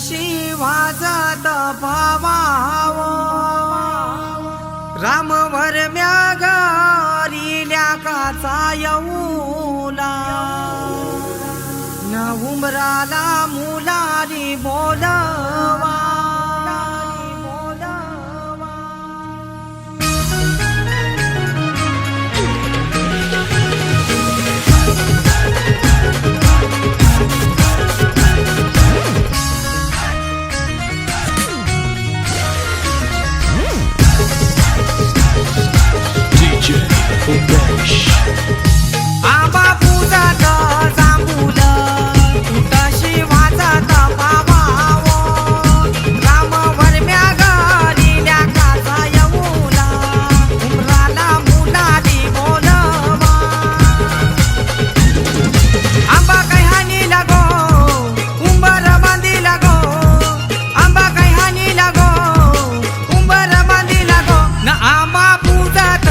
शिवाजात पावाव रामवर म्यागारिल्या काचा येऊला न उमराला मुलारी बोलवा आबा पूजात जांभूल कुठ शिवाजात पावाव रामवर म्यागारिल्या काचा येऊला उमराला मुलारी बोलवा आंबा काही हानी लागो उंबर बांधी लागो आंबा काही हानी लागो उंबर बांधी लागो न आंबा पूजात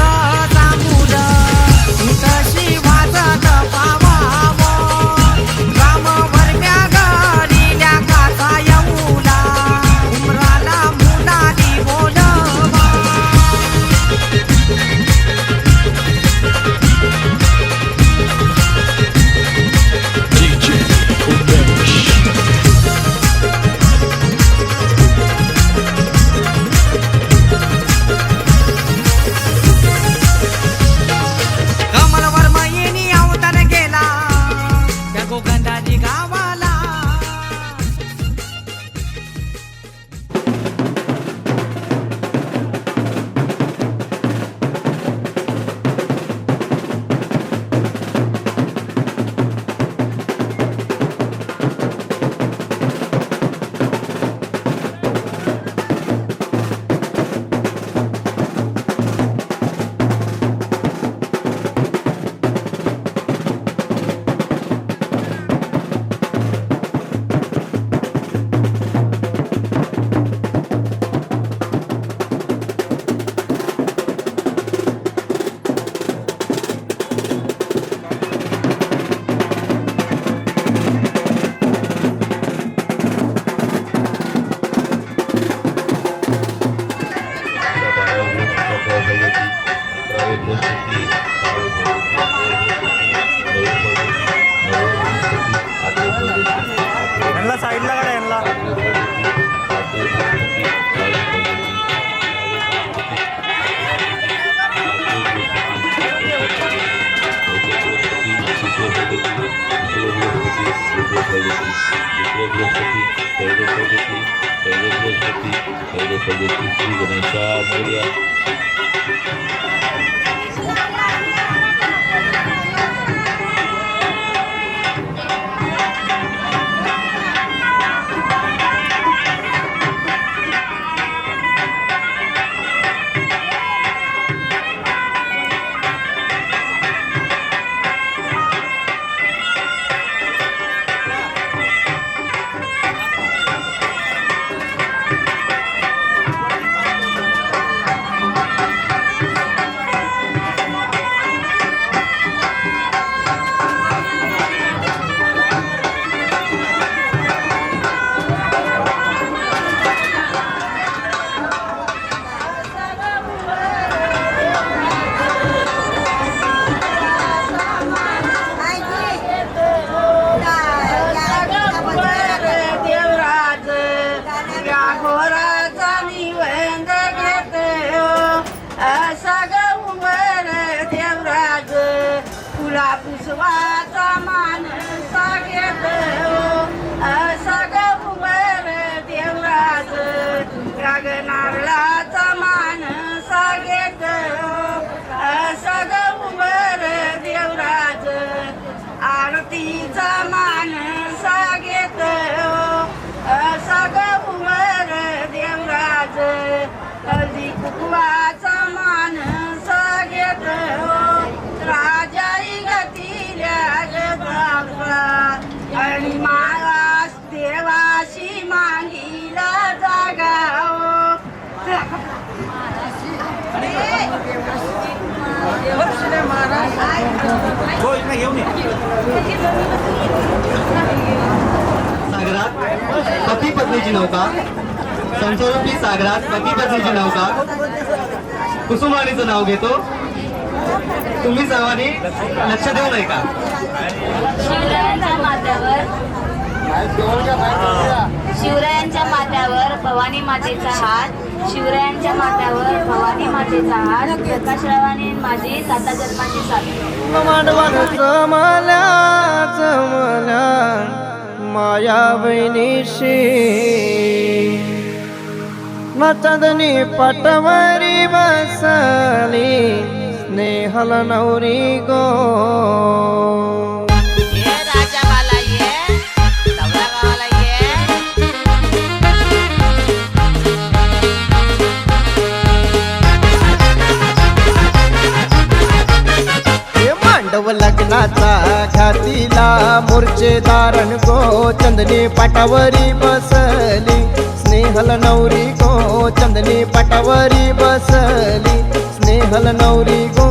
पुष्वाचा मान सागेत असा गहुवर देवराज गगनारळाचा मान सागेत असा गहुवर देवराज आरतीचा मान सागेत असा गहुवर देवराज हळदी कुंकवाचा मान सागेत राजाई गतील्या जगदांबा आणि माळास देवाशी मागिला जागा सागरात पती पत्नीची नौका, संचरूपी सागरात पती पत्नीची नौका, कुसुमवाणीचं नाव घेतो. तुम्ही सर्वांनी लक्ष देऊ नये का? शिवरायांच्या माथ्यावर भवानी मातेचा हात, शिवरायांच्या माथ्यावर भवानी मातेचा हात, प्रकाशरावाने माझी 7 जन्माची साथ. जमल्या जमल्या माया बहिणीशी न चांदणी पाटवरी बसली स्नेहल नवरी गो. लग्नाचा घातीला मूर्छेदारण गो, चंदनी पाटावरी बसली स्नेहल नवरी गो, चंदनी पाटावरी बसली स्नेहल नवरी गो.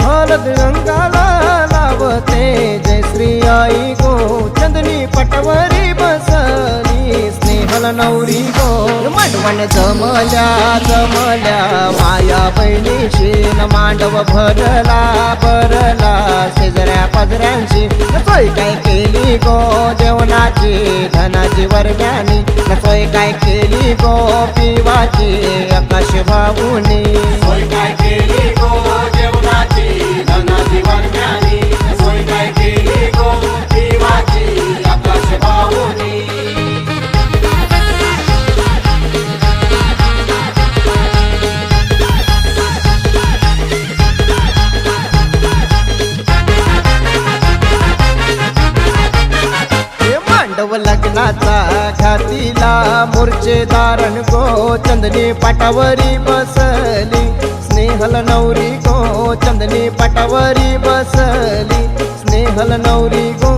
हळद रंगाला लावते जय श्री आई गो, चंदनी पाटावरी बसली स्नेहल नवरी गो. मांडवण जमल्या जमल्या माया बहिणीशी न मांडव भरला भरला शेजऱ्या पजऱ्यांची. सोय काय केली गो जेवणाची धनाची वर्गानी, सोय काय केली गो पिवाची आकाश भाऊनी. सोय काय केली गो जेवणाची धनाची वर्गानी, सोय काय केली गो पिवाची आकाश भाऊनी. लग्नाचा घातीला मूर्छेदारण गो, चंदनी पाटावरी बसली स्नेहल नवरी गो, चंदनी पाटावरी बसली स्नेहल नवरी गो.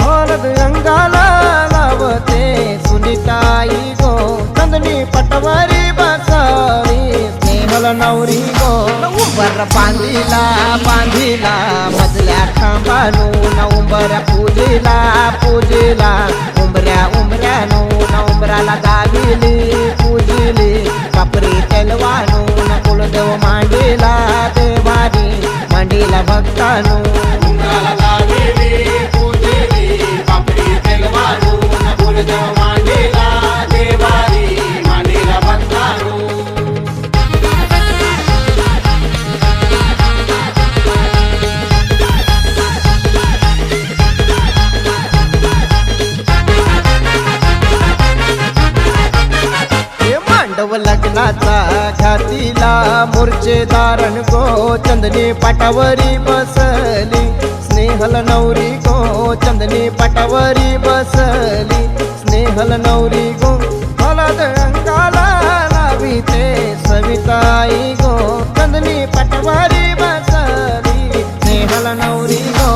हळद रंगाला लावते सुनीताई गो, चंदनी पाटावरी बसली स्नेहल नवरी गो. उंबर बांधिला बांधिला मजल्या खांबानून, उंबर पूजिला पूजिला उंबऱ्या उंबऱ्यानून, उंबराला दाबिली पूजिली कापरी तेलवानून, कुलदेव मांडीला देवारी मांडीला भक्तानू. उंबराला दाबिली पूजिली कापरी तेलवानून, कुलदेव मांडीला देवारी मांडीला भक्तानू. लग्नाचा घातीला मूर्छेदारण गो, चंदनी पाटावरी बसली स्नेहल नवरी गो, चंदनी पाटावरी बसली स्नेहल नवरी गो. हळद रंगाला लाविते सविताई गो, चंदनी पाटावरी बसली स्नेहल नवरी गो.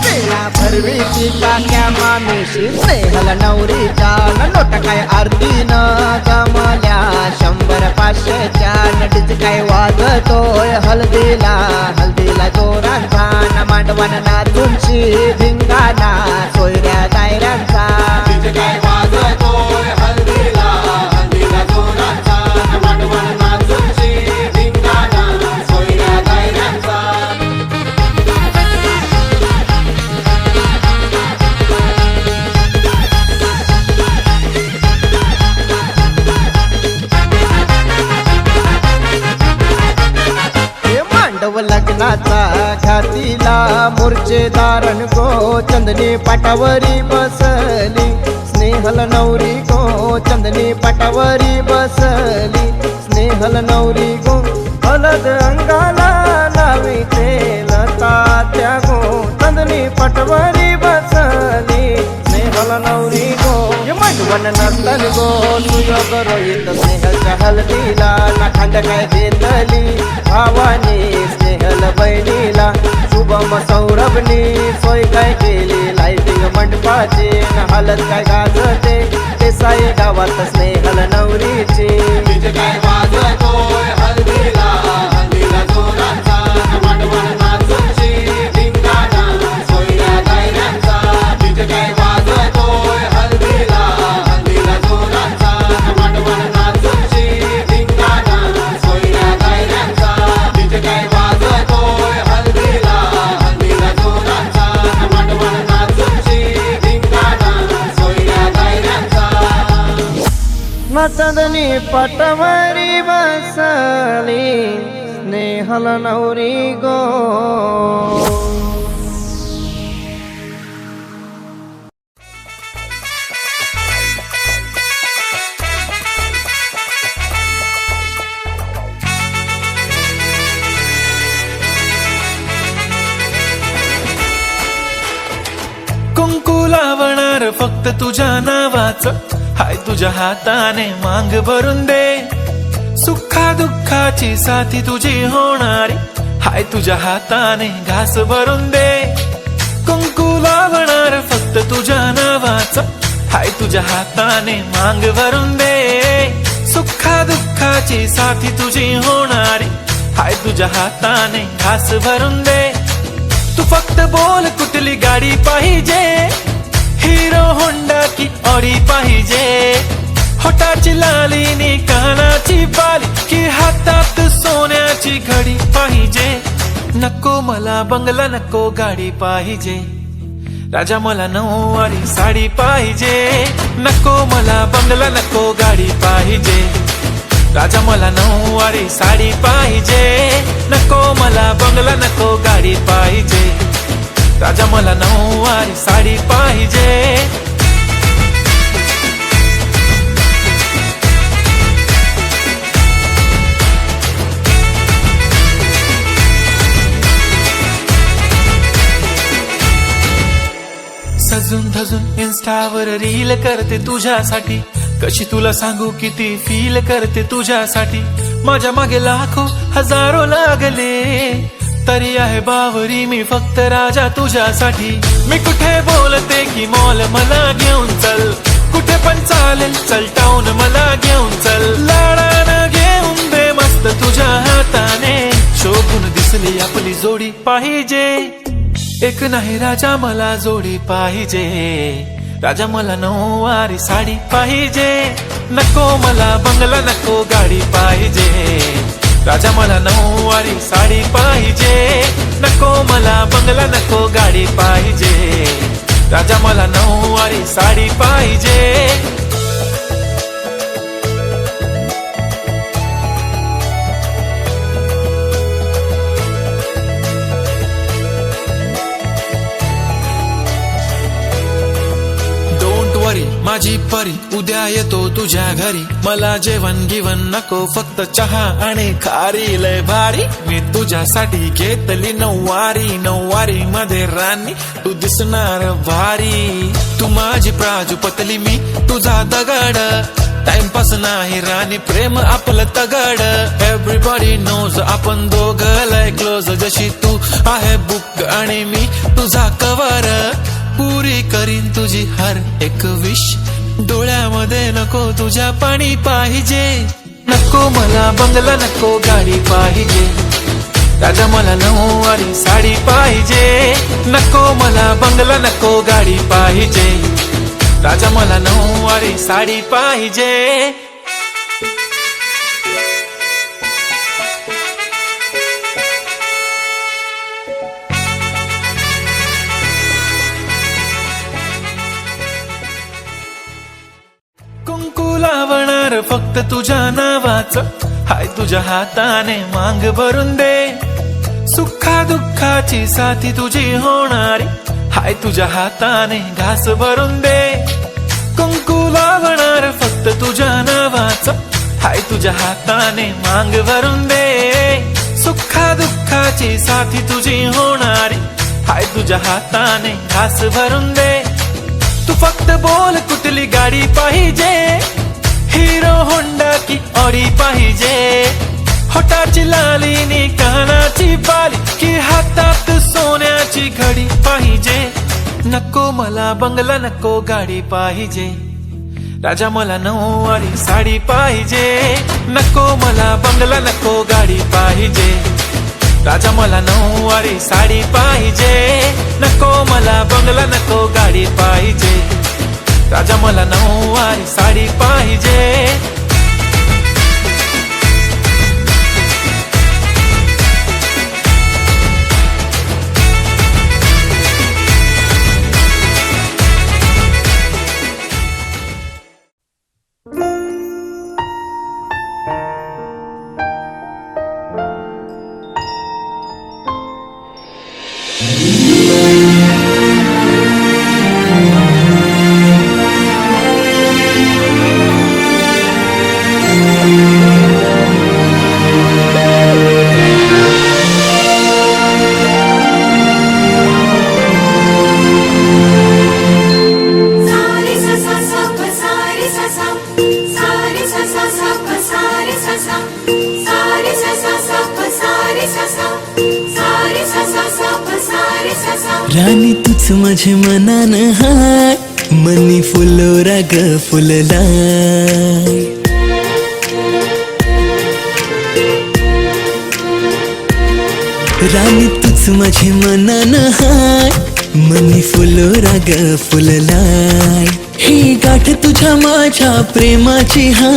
पेला भरवीची टाक्या मामीशी स्नेहल नवरीच्या, नोट काय आरती न जमल्या 100-500च्या, नटीच काय वाजतोय हळदीला हळदीला जोरांचा. न मांडवण नाचूनची धिंगाणा सोयऱ्या दायऱ्यांचा. काय वाजतोय हळदीला हळदीला जोरांचा, न मांडवण नाचूनची धिंगाणा सोयऱ्या दायऱ्यांचा. लग्नाचा घातीला मूर्छेदारण गो, चंदनी पाटावरी बसली स्नेहल नवरी गो, चंदनी पाटावरी बसली स्नेहल नवरी गो. हळद अंगाला लाविते लतात्या गो, चंदनी पाटावरी बसली स्नेहल नवरी गो. मांडवण नर्तन गो सुयोग रोहित स्नेहलच्या हळदीला, ना खांद काय देतली भावानी स्नेहल बहिणीला. शुभम सौरभनी सोय काय केली लाइटिंग मंडपाची, न हळद काय गाजते ते साई गावात स्नेहल नवरीची. काय वाजतोय हळदीला हळदीला जोरांचा, मांडवण नाचूनची धिंगाणा सोयऱ्या दायऱ्यांचा. काय वाजतोय हळदीला चंदनी पटवरी बसली स्नेहल नवरी गो. कुंकू लावणार फक्त तुझ्या नावाचं, हाय तुझ्या हाताने मांग भरून दे. सुखा दुःखाची साथी तुझी होणारी, हाय तुझ्या हाताने घास भरून दे. कुंकू लावणार फक्त तुझ्या नावाचं, हाय तुझ्या हाताने मांग भरून दे. सुखा दुःखाची साथी तुझी होणारी, हाय तुझ्या हाताने घास भरून दे. तू फक्त बोल कुठली गाडी पाहिजे, हिरो होंडा की ऑडी पाहिजे. होटाची लालीनी कानाची बाली की हातात सोन्याची घडी पाहिजे. नको मला बंगला नको गाडी पाहिजे, राजा मला नऊवारी साडी पाहिजे. नको मला बंगला नको गाडी पाहिजे, राजा मला नऊवारी साडी पाहिजे. नको मला बंगला नको गाडी पाहिजे, राजा मला नऊवारी साडी पाहिजे. सजून धजून इन्स्टावर रील करते तुझ्यासाठी, कशी तुला सांगू किती फील करते तुझ्यासाठी. माझ्या मागे लाखो हजारो लागले, तरी आहे बावरी मी फक्त राजा तुझ्यासाठी. मी कुठे बोलते की मॉल मला घेऊन चल, कुठे पण चालेल चल टाऊन मला घेऊन चल. लाडानं घेऊन दे मस्त तुझ्या हाताने, शोभून दिसली आपली जोडी पाहिजे. एक नाही राजा मला जोडी पाहिजे, राजा मला नऊवारी साडी पाहिजे. नको मला बंगला नको गाडी पाहिजे, राजा मला नऊवारी साडी पाहिजे. नको मला बंगला नको गाडी पाहिजे, राजा मला नऊवारी साडी पाहिजे. माझी परी उद्या येतो तुझ्या घरी, मला जेवण गिवण नको फक्त चहा आणि खारी. लय भारी मी तुझ्यासाठी घेतली नऊवारी, नऊवारी मध्ये राणी तू दिसणार भारी. तू माझी प्राजूपतली मी तुझा दगड, टाइमपास नाही राणी प्रेम आपलं तगड. एव्हरीबॉडी नोज आपण दोघं लय क्लोज, जशी तू आहे बुक आणि मी तुझा कवर. पुरी करीन तुझी हर एक विश, डोळ्यामध्ये नको तुझ्या पाणी पाहिजे. नको मला बंगला नको गाडी पाहिजे, राजा मला नऊवारी साडी पाहिजे. नको मला बंगला नको गाडी पाहिजे, राजा मला नऊवारी साडी पाहिजे. कुंकू लावणार फक्त तुझ्या नावाचं, हाय तुझ्या हाताने मांग भरून दे. सुखा दुःखाची साथी तुझी होणारी, हाय तुझ्या हाताने घास भरून दे. कुंकू लावणार फक्त तुझ्या नावाचं, हाय तुझ्या हाताने मांग भरून दे. सुखा दुःखाची साथी तुझी होणारी, हाय तुझ्या हाताने घास भरून दे. तू फक्त बोल कुठली गाडी पाहिजे, हिरो होंडा की ऑडी पाहिजे. होटाची लालीनी कानाची बाली की हातात सोन्याची घडी पाहिजे. नको मला बंगला नको गाडी पाहिजे, राजा मला नऊवारी साडी पाहिजे. नको मला बंगला नको गाडी पाहिजे, राजा मला नऊवारी साडी पाहिजे. नको मला बंगला नको गाडी पाहिजे, राजा मला नऊवारी साडी पाहिजे. राणी तूच माझे मनान हाय, मनी फुलोरा ग फुललाय. राणी तूच माझे मनान हाय, मनी फुलोरा ग फुललाय. ही गाठ तुझ्या माझ्या प्रेमाची हाय,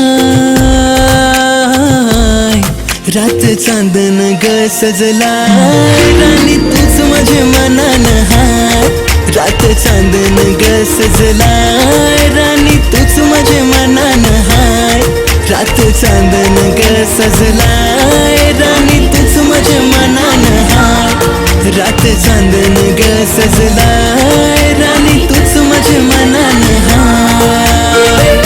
रात चांदन ग सजलाय. राणी तूच माझे मनान हाय, रात चांदन ग सजलाय. राणी तूच माझे मनान हाय, रात चांदन ग सजलाय. राणी तूच माझे मनान हाय, रात चांदन ग सजलाय. राणी तूच माझे मनान हाय.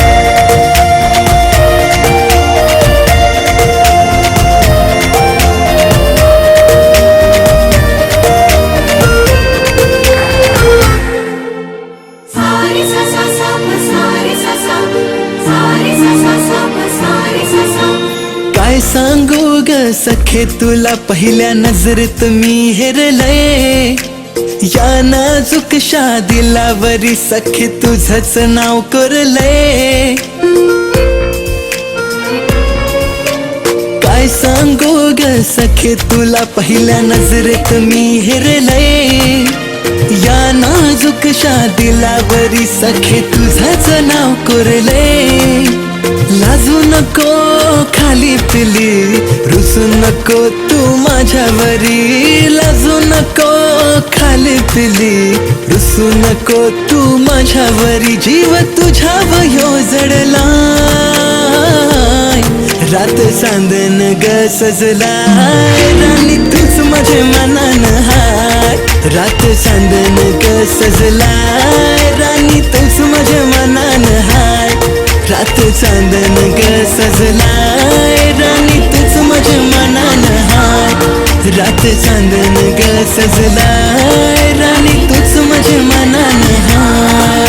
काय सांगू ग सखे तुला, पहिल्या नजरेत मी हेरलय. या नाजूक शादिलावरी सखे तुझंच नाव कोरलय. काय सांगू ग सखे तुला, पहिल्या नजरेत मी हेरलय. या नाजूक शादिलावरी सखे तुझंच नाव कोरलय. लाजू नको खाली पिली, रुसू नको तू माझ्यावरी. लाजू नको खाली पिली, रुसू नको तू माझ्यावरी. जीव तुझ्यावर ह्यो जडलाय, रात चांदन ग सजलाय. राणी तूच माझे मनान हाय, रात चांदन ग सजलाय. राणी तूच माझे मनान हाय, रात चांदन ग सजलाय. राणी तूच माझे मनान हाय, रात चांदन ग सजलाय. राणी तूच माझे मनान हाय.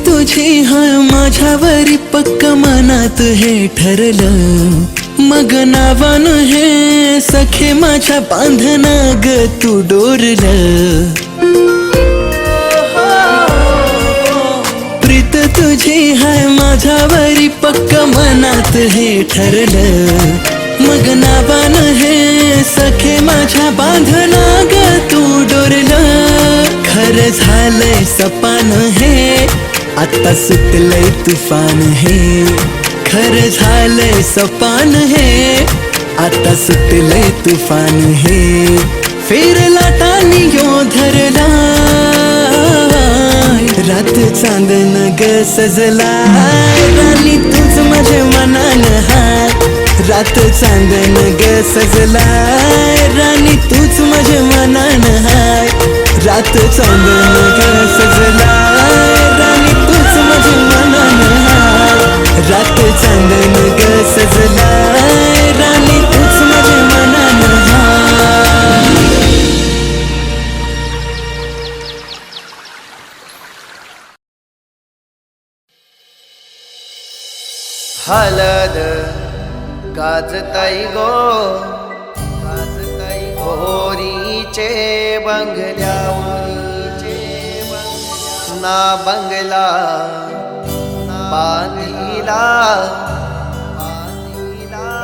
तुझी हाय माझ्यावरी पक्क मनात हे ठरलं. मग नावान हे सखे माझ्या बांधना ग तू डोरलं. प्रीत तुझी हाय माझ्यावरी पक्क मनात हे ठरलं. मग नावान हे सखे माझ्या बांधना ग तू डोरलं. खरं झालंय सपान हे, आता सुटलंय तुफान हे. खरं झालंय सपान हे, आता सुटलंय तुफान हे. फेर लाटांनी यो धरलाय, रात चांदन ग सजलाय. राणी तूच माझे मनान हाय, रात चांदन ग सजलाय. राणी तूच माझे मनान हाय, रात चांदन ग सजलाय. राणी तूच माझे मनान हाय, रात चांदन ग सजलाय. राणी तूच माझे मनान हाय. हलद गाजताई गो, गाजताई होरीचे बंगल्यावर. ना बंगला बांधिला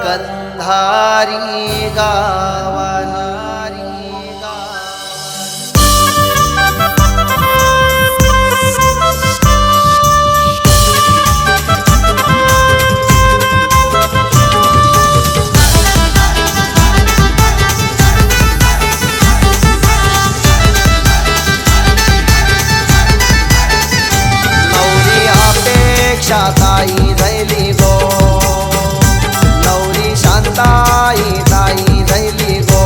गंधारी गावाला. ताई राहिली गो, नवरी शांताई ताई राहिली गो.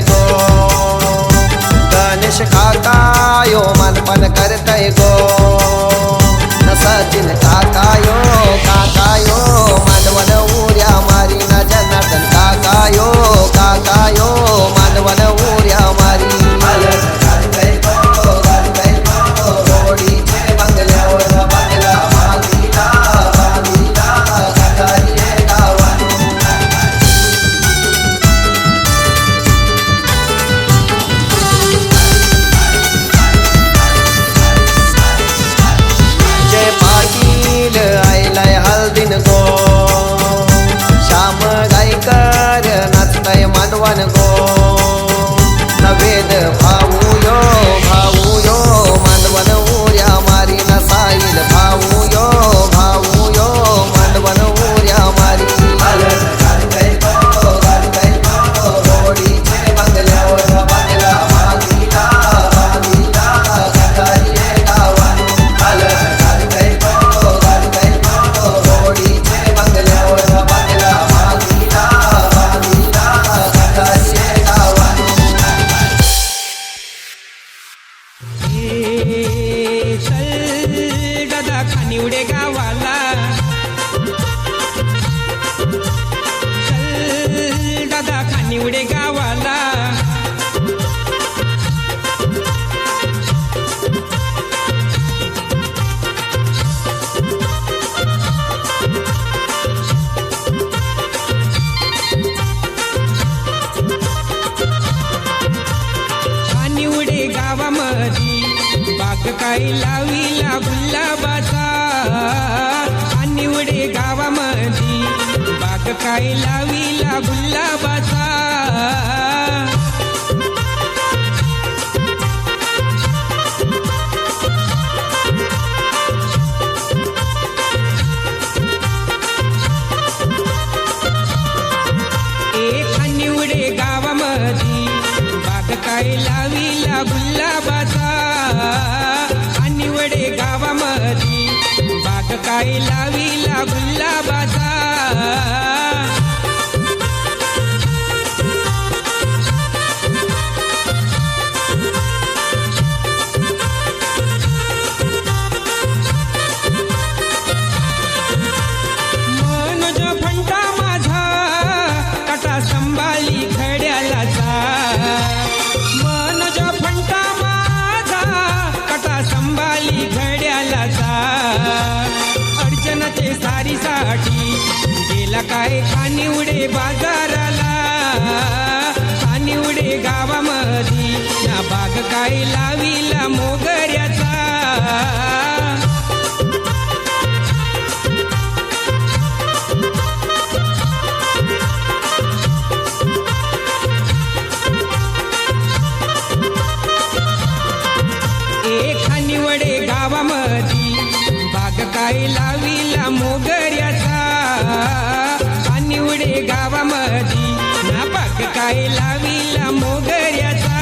गो गणेश काका यो मानपण करतय गो न सचिन काका यो मानवन उर्या मारी न जनार्दन काका यो मानवन उर्या मारी होडीचे बंगल्यावर बंगला मागिला घाटारी गावानो जय पाटील आयलाय हल्दीन गो श्याम गायकर नाचताय मानवन गो नवेद भाऊ यो मानवन उर्या मारी न साईल भाऊ यो मानवन उर्या मारी होडीचे बंगल्यावर बंगला मागिला घाटारी गावानो होडीचे बंगल्यावर बंगला मागिला घाटारी गावानो चल दादा खानिवडे गावाला चल दादा खानिवडे गावाला खानिवडे गावामधी बाग काय लाविला गुलाबाचा खानिवडे गावामधी बाग काय लाविला गुलाबाचा खानिवडे गावामधी बाग काय लाविला गुलाबाचा खानिवडे गावामधी बाग काय लाविला गुलाबाचा मनोज फंटा माझा काटा संभाळी खड्याला जा मनोज फंटा माझा काटा संभाळी घड्याला जा अडचणचे सारीसाठी गेला काय खानिवडे बाजाराला खानिवडे गावामधी ना बाग काय लाविला मोगऱ्याचा खानिवडे गावामधी बाग काय लाविला मोगऱ्याचा खानिवडे गावामधी ना बाग काय लाविला मोगऱ्याचा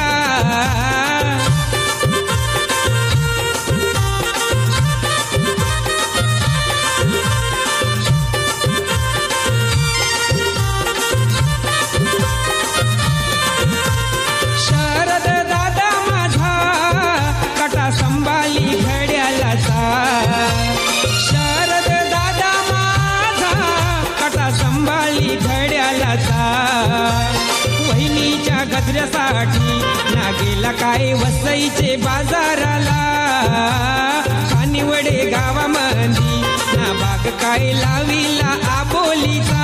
शरद दादा माझा काटा संभाळी घड्याला जा शरद दादा माझा काटा संभाळी घड्याला जा वहिनीच्या गजऱ्यासाठी ना गेला काय वसईचे बाजाराला खानिवडे गावामधी ना बाग काय लाविला आबोलीचा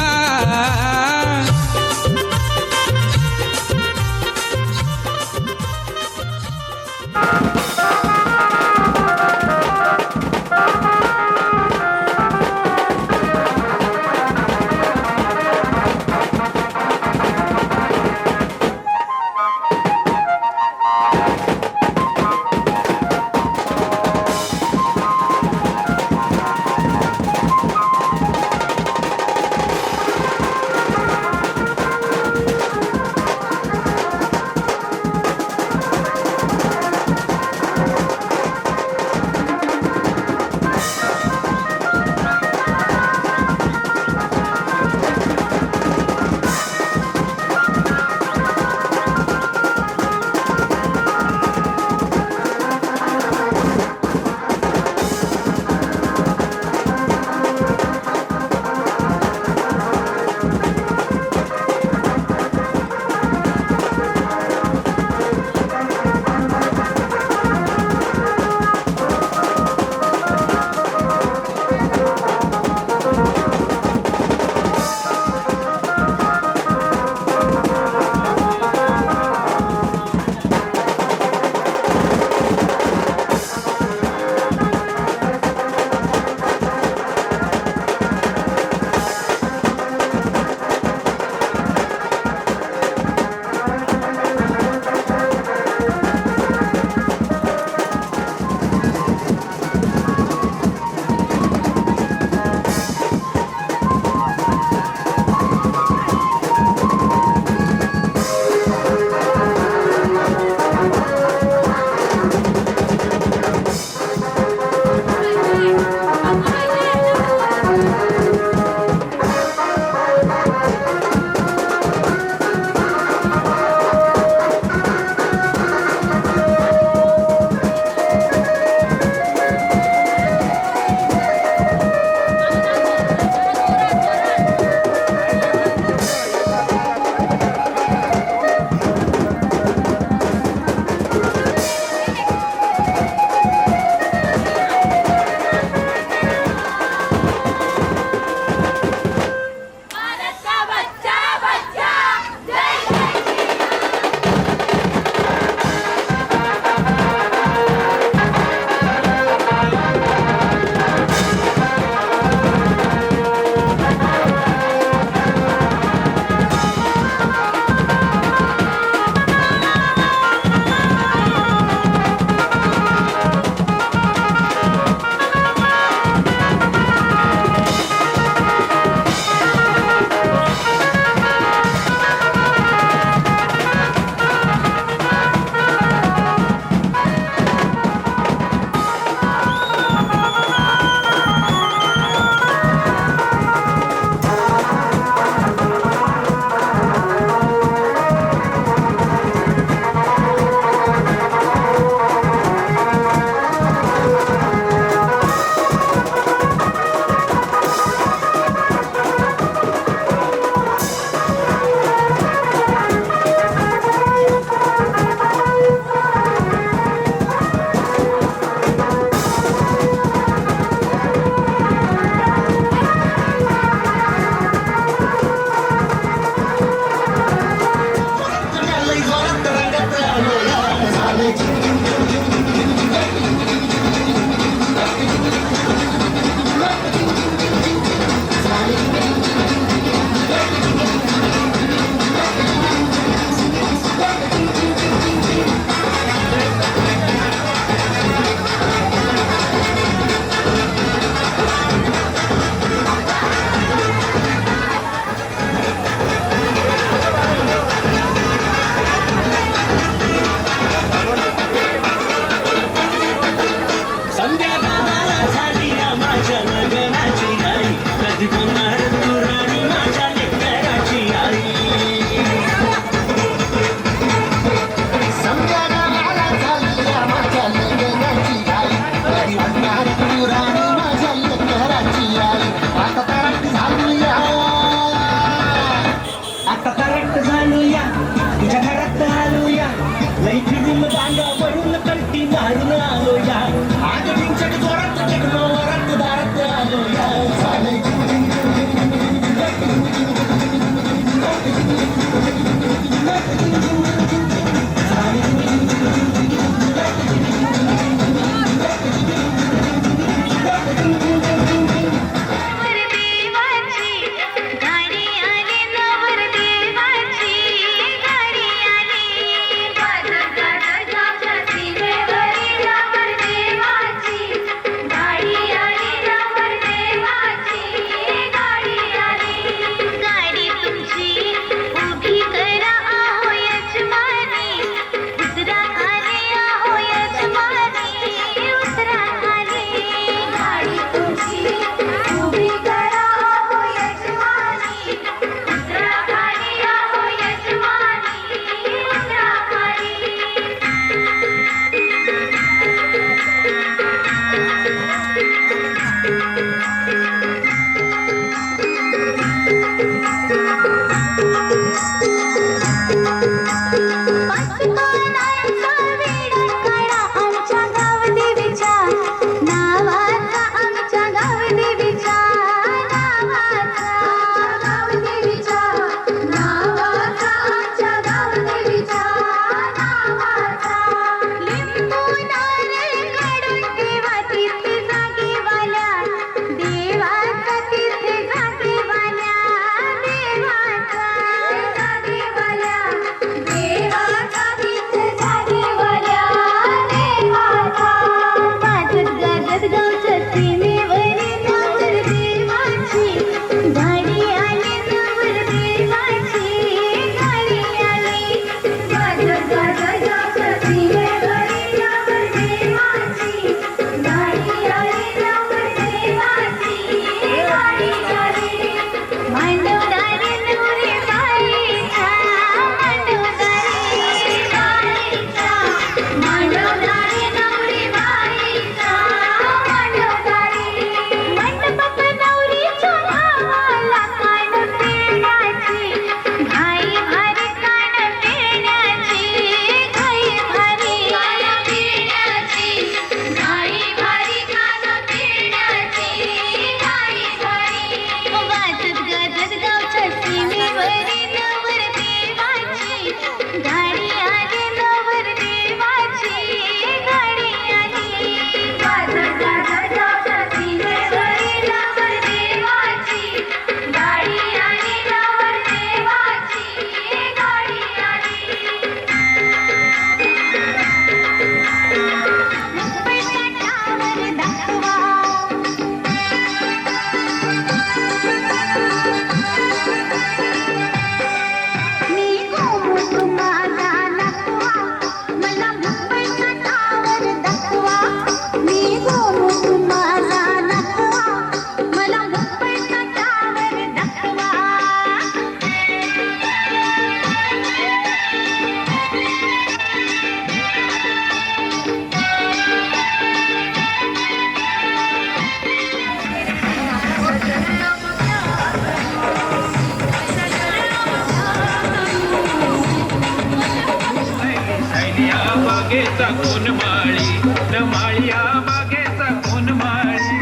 बागेचा कोण माळी न माळिया बागेचा कोण माळी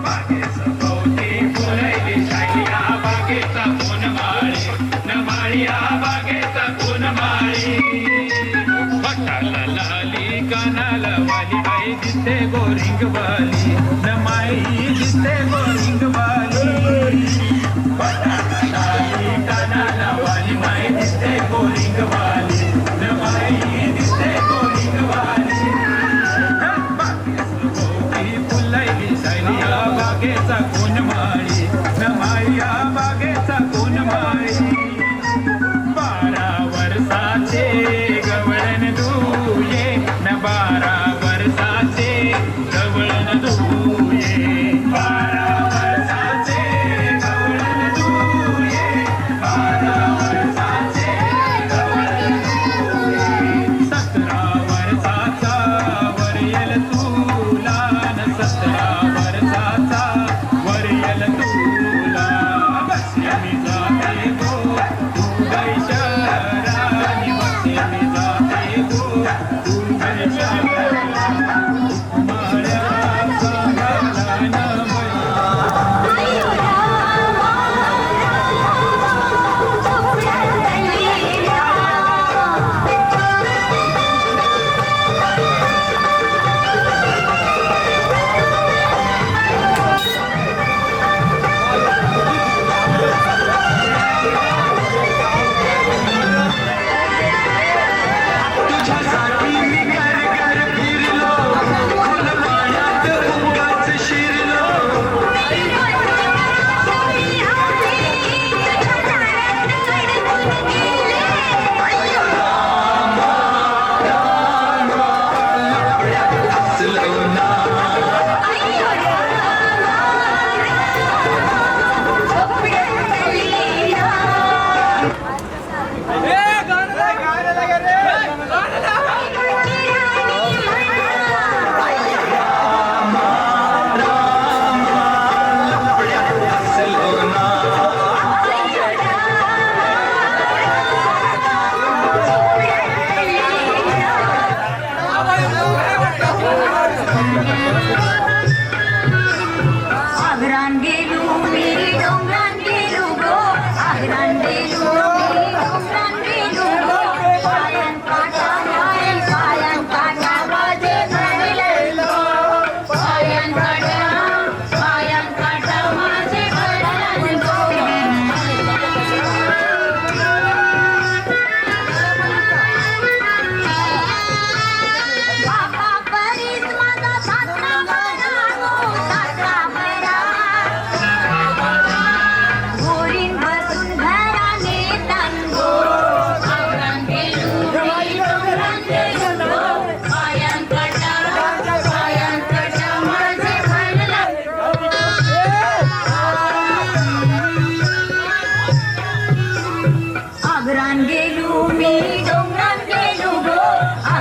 बागेचा भोवती फुलैली शालिया बागेचा कोण माळी न माळिया बागेचा कोण माळी कानाला वाली आई दिसते गोरिंग वाली न माई दिसते गोरिंग वाली कानाला वाली माई दिसते गोरिंग वाली न माई दिसते गोरिंग वाली फुलैली सायलिया बागेचा कोण माळी न माया बागेचा कोण माळी 12 वर्षाचे गवळण दुये न 12 वर्षाचे गवळण दुये 12 वर्षाचे गवळण दुये 12 वर्षाचे गवळण दुये 17 वर्षाचा वरयल तुला न 17 वर्षाचा वरयल तुला बस्या मी जाते गो तू गैशरानी बस्या मी जाते गो तू गैशरानी माळ्याचा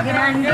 गालान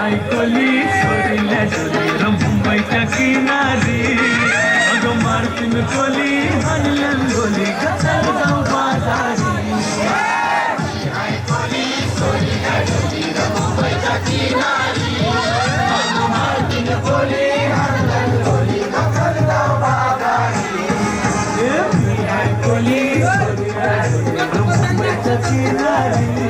ऐकली सोरील्या सोरीला मुंबईच्या किनारी अगं मारतीन कोली हनलन गोली गचल जाऊ बाजारी ऐकली सोरील्या Thank you.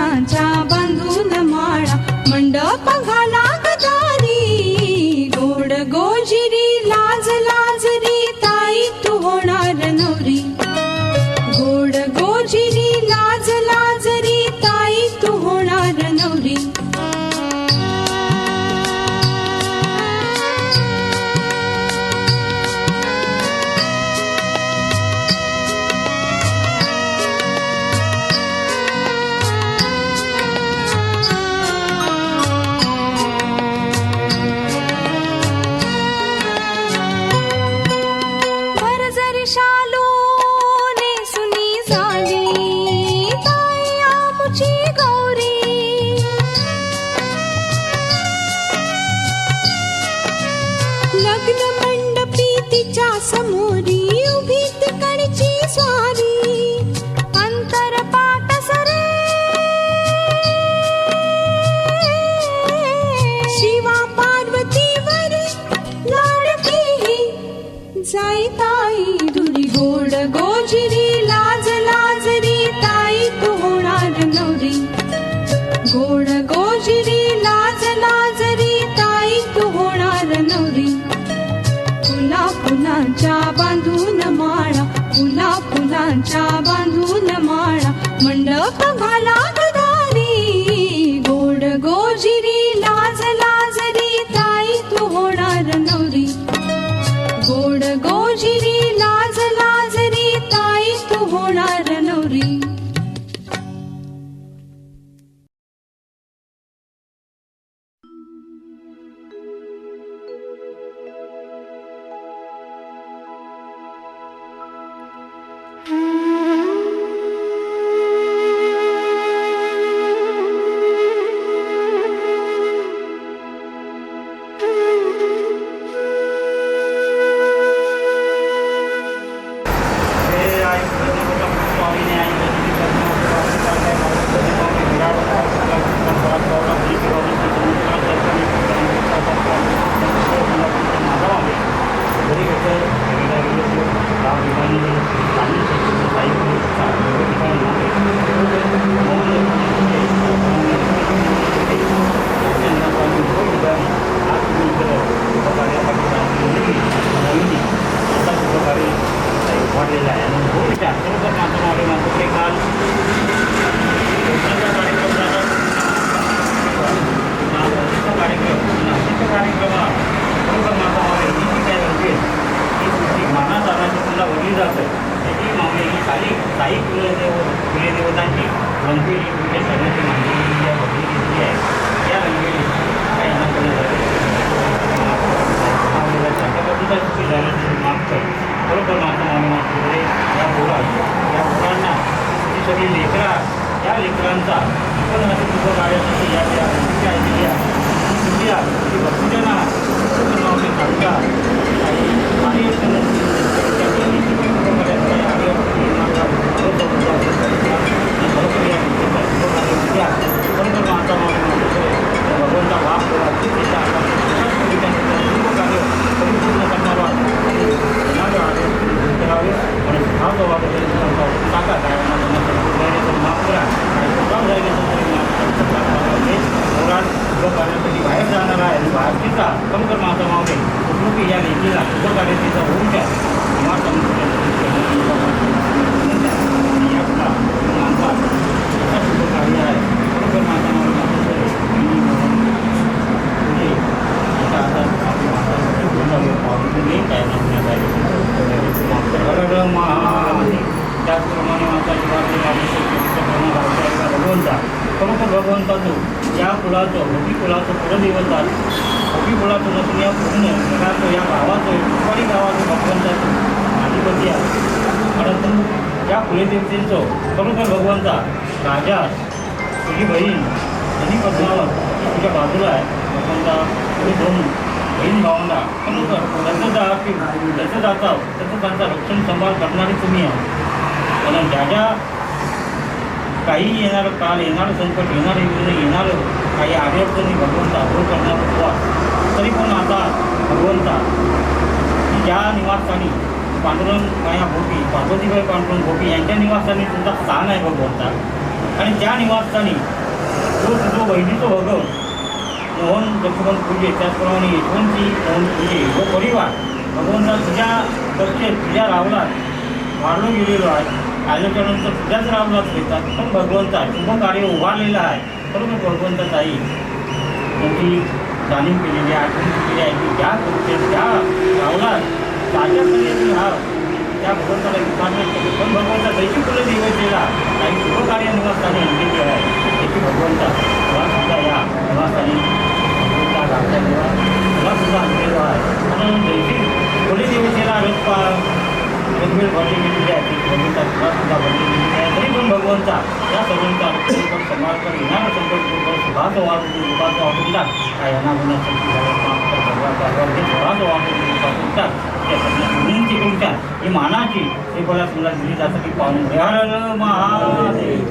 फुलांच्या बांधून माळा मंडप घाला गदारी गोड गोजिरी लाज लाजरी ताई तू होणार नवरी गोड गोजिरी लाज लाजरी ताई तू होणार नवरी शालू नेसुनी झाली ताई आमुची गौरी लग्न मंडपी तिच्या समोरी उभी तिकडची स्वारी अंतर पाट सरे शिवा पार्वतीवरी लाडकी जाई ताई दुरी गोड गोजिरी लाज लाजरी ताई तू होणार नवरी गोड गोजिरी लाज लाजरी ताई तू होणार नवरी फुला फुलांच्या बांधून माळा फुला फुलांच्या बांधून माळा मंडप घाला गदारी गोड गोजिरी लाज लाजरी ताई तू होणार नवरी गोड गोजिरी लाज लाजरी ताई तू होणार नवरी भगवंताचो या कुळाचो होकी कुळाचो कुलदेवता होकी कुळाचो नसून या पूर्ण जगाचो या गावाचो कुपाडी गावाचो भगवंताचो अधिपती आहे. परंतु या कुलदेवतेचो खरोखर भगवंता राजा तुझी बहीण आणि पद्मावत तुझ्या बाजूला आहे. भगवंता तुझे दोन बहीण भावंडा खरोखर त्याचं जाता त्याचं त्यांचा रक्षण संभाळ करणारी तुम्ही आहे. कारण ज्या ज्या काही येणारं काळ येणारं संकट येणारं युद्ध येणारं काही अडचणी भगवंता दूर करणारा उपवास तरी पण आता भगवंता ज्या निवासस्थानी पांडुरंग माया भोपी पार्वतीबाई पांडुरंग भोपी यांच्या निवासस्थानी तुमचा स्थान आहे भगवंता आणि त्या निवासस्थानी जो बहिणीचं भगव मोहन लक्ष्मण पूजे, त्याचप्रमाणे यशवंती मोहन पूजे व परिवार भगवंता तुझ्या कक्षेत तुझ्या रावलात वाढलो गेलेलो आहे. आल्याच्यानंतर तुझ्याच रावलात घेतात. पण भगवंता शुभ कार्य उभारलेलं आहे. बरोबर भगवंताच आई मोठी जाणीव केलेली आहे, आठवण केलेली आहे की ज्या कक्षेत त्या रावलात ताज्या कलेची हा त्या भगवंताला विचारण्यात केले. पण भगवंता दैशी फुलं देवतेला काही शुभ कार्य निवासस्थानी आणलेली आहे. त्याची भगवंता तुला सुद्धा या निवासस्थानी त्या गावच्या तुला सुद्धा आणलेलो आहे. म्हणून दैशी फुले देवतेला रजवेळ भरली गेलेली आहे. ती भगवंता तुला सुद्धा भरली गेलेली आहे. तरी पण भगवंता या सर्वांचा पण समाजकर येणारा संकट सुखाचं वाटून दुःखाचं वाटून टाक. काय यांना स्वराचं वाटून टाक. त्या सगळ्या मुलींची तुमच्या ही मानाची ही फळा तुला दिली जातं की पाहून हर महादेव.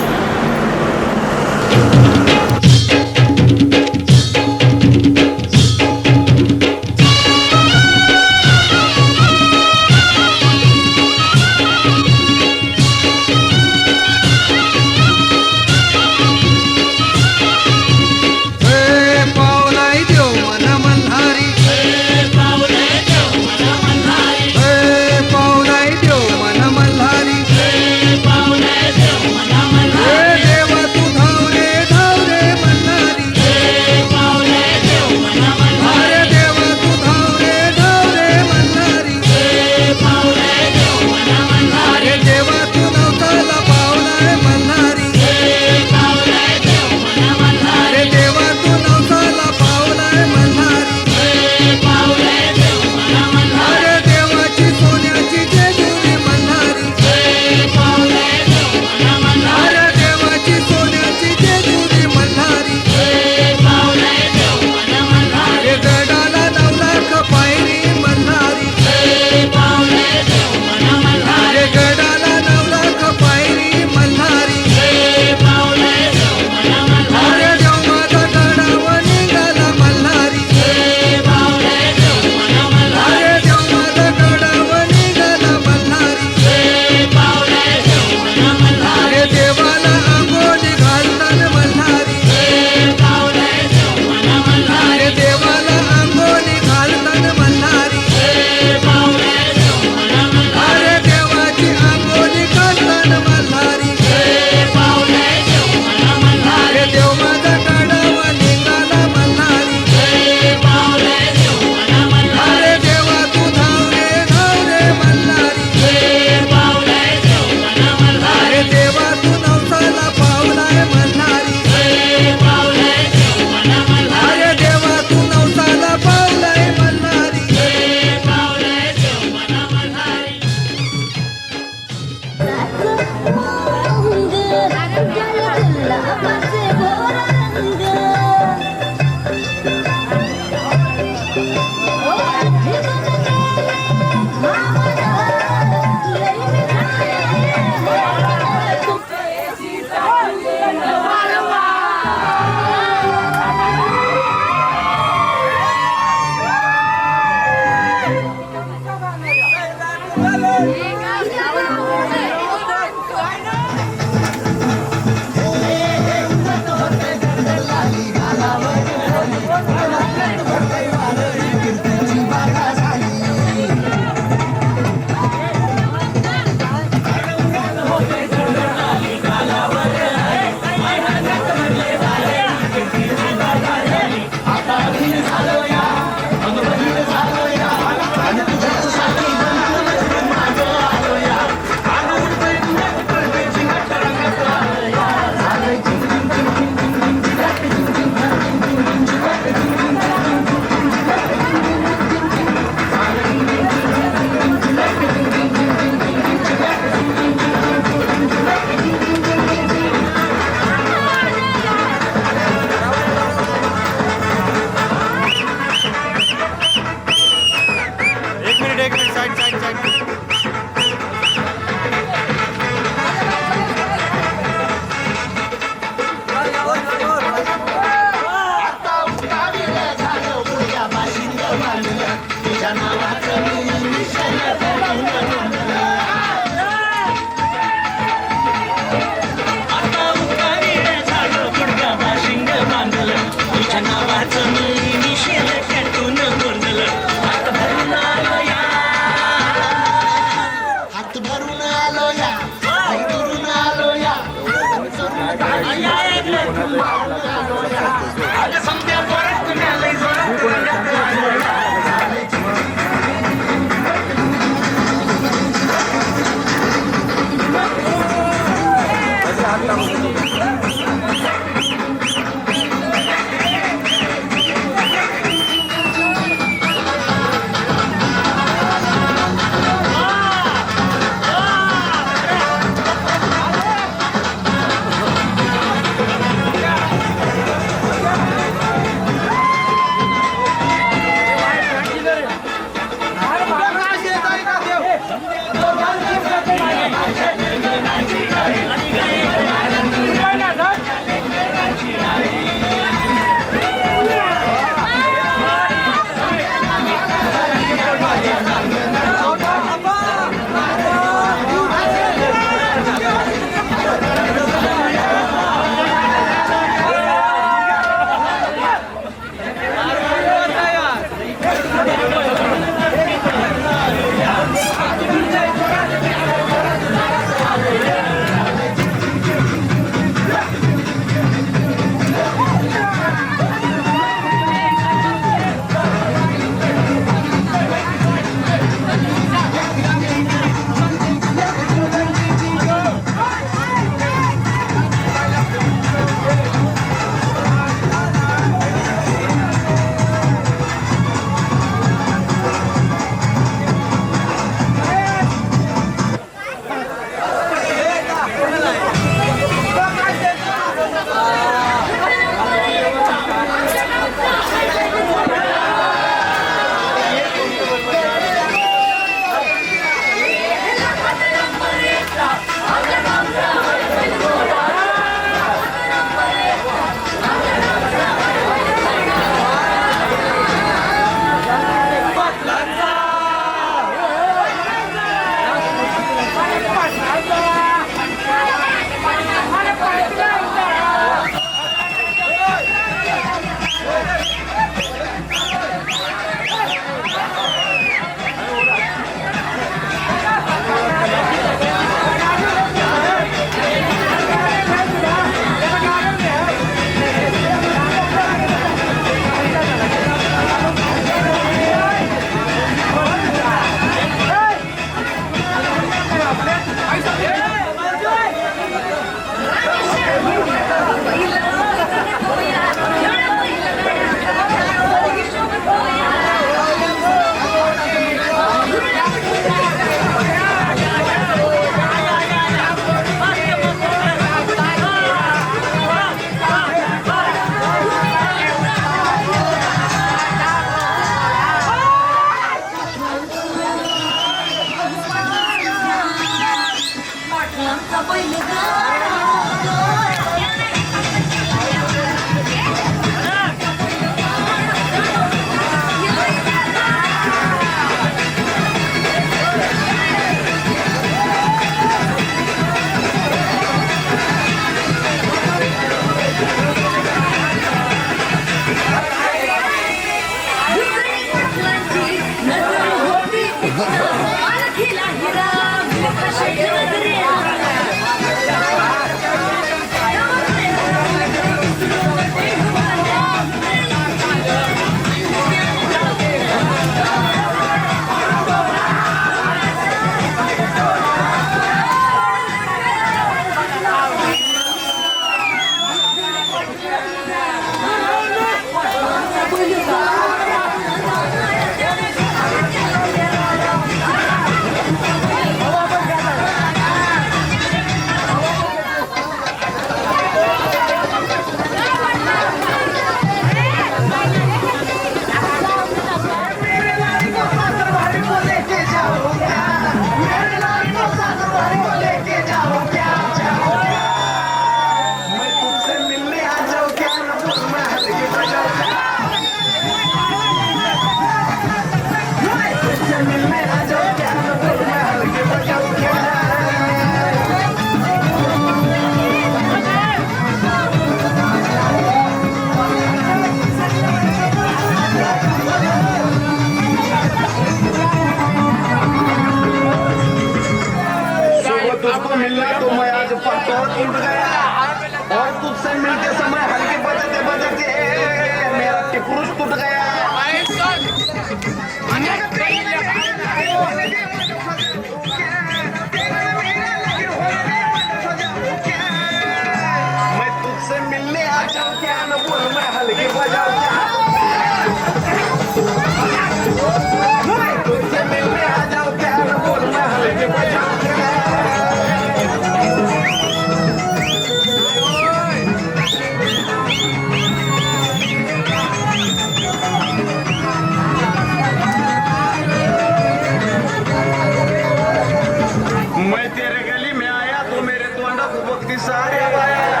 ढोलती सारे बाया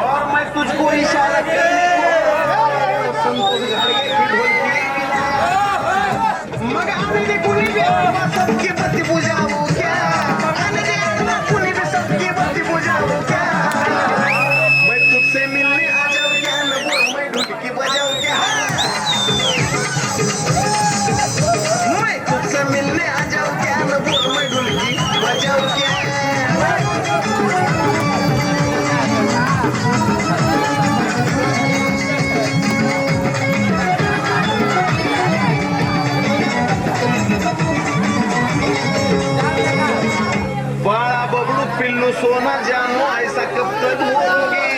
और मैं तुझको इशारा मग आम्ही ते कुणी बी सबकी बत्ती बुझावू क्या आम्ही ते कुणी बी सबकी बत्ती बुझावू क्या मैं तुझसे मिलने आ जाऊं क्या न बोल मैं ढोलकी बजाऊं क्या मैं तुझसे मिलने आ जाऊं क्या न बोल मैं ढोलकी बजाऊं क्या बाळा बबलू पिल्लू सोना जानू ऐसा कब तक बोलोगी